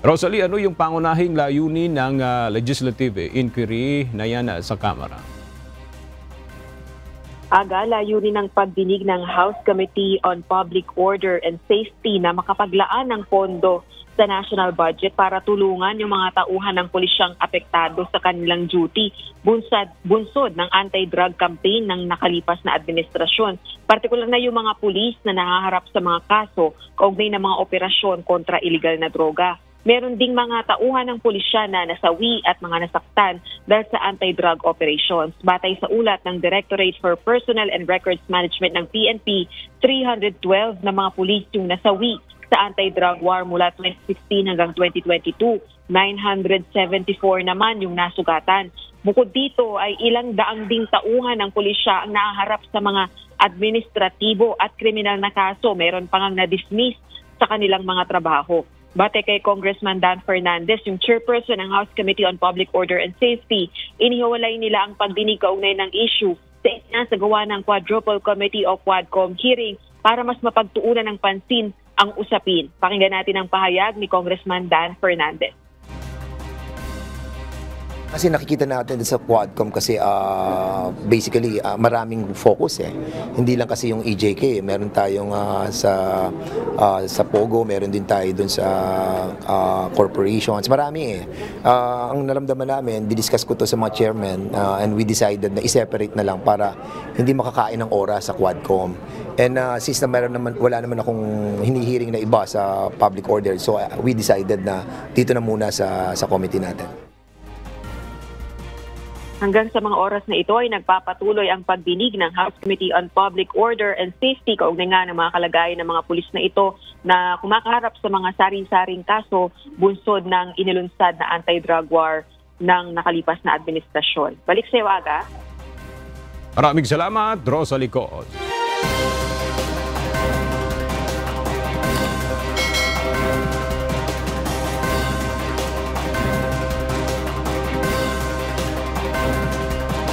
Rosalie, ano yung pangunahing layunin ng legislative inquiry na yan sa Kamara? Layunin ng pagdinig ng House Committee on Public Order and Safety na makapaglaan ng pondo sa national budget para tulungan yung mga tauhan ng pulisyang apektado sa kanilang duty bunsod ng anti-drug campaign ng nakalipas na administrasyon. Partikular na yung mga pulis na nahaharap sa mga kaso kaugnay ng mga operasyon kontra illegal na droga. Meron ding mga tauhan ng pulisya na nasawi at mga nasaktan dahil sa anti-drug operations. Batay sa ulat ng Directorate for Personnel and Records Management ng PNP, 312 na mga pulis yung nasawi sa anti-drug war mula 2016 hanggang 2022. 974 naman yung nasugatan. Bukod dito ay ilang daang ding tauhan ng pulisya ang nahaharap sa mga administratibo at kriminal na kaso. Meron pang na-dismiss sa kanilang mga trabaho. Bate kay Congressman Dan Fernandez, yung chairperson ng House Committee on Public Order and Safety, inihiwalay nila ang pagdinig kaugnay ng issue sa isinasagawa ng Quadruple Committee o Quadcom hearing para mas mapagtuunan ng pansin ang usapin. Pakinggan natin ang pahayag ni Congressman Dan Fernandez. Kasi nakikita natin sa Quadcom kasi basically maraming focus eh. Hindi lang kasi yung EJK, meron tayong sa Pogo, meron din tayo dun sa corporations. Marami eh. Ang naramdaman namin, didiscuss ko to sa mga chairman and we decided na i-separate na lang para hindi makakain ng oras sa Quadcom. And since na wala naman akong hinihiring na iba sa public order, so we decided na dito na muna sa committee natin. Hanggang sa mga oras na ito ay nagpapatuloy ang pagdinig ng House Committee on Public Order and Safety kaugnay nga ng mga kalagayan ng mga pulis na ito na kumakaharap sa mga sari-saring kaso bunsod ng inilunsad na anti-drug war ng nakalipas na administrasyon. Balik sa iyo, Aga. Maraming salamat, Rosalie Coos.